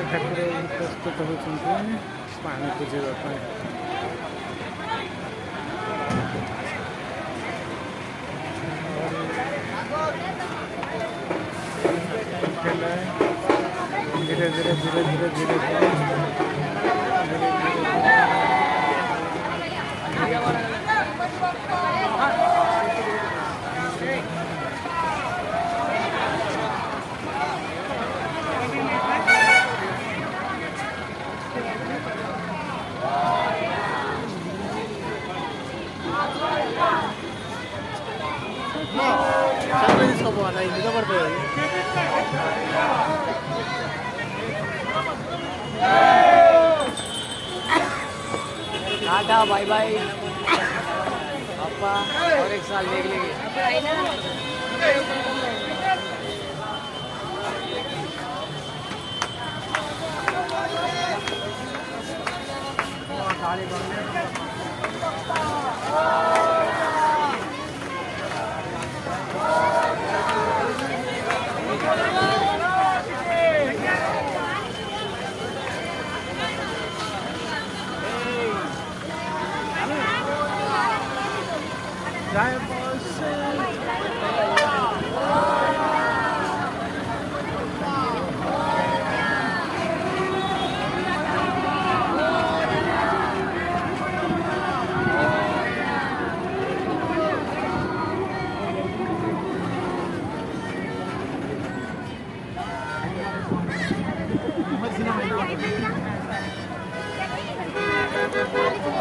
ଠାକୁର ପ୍ରସ୍ତୁତ ହେଉଛନ୍ତି ପାଣି ପୂଜିବା ପାଇଁ। धीरे धीरे धीरे धीरे धीरे टाटा बाय बाय पापा, और एक साल देख लेंगे।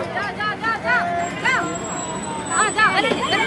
जा जा जा जा जा जा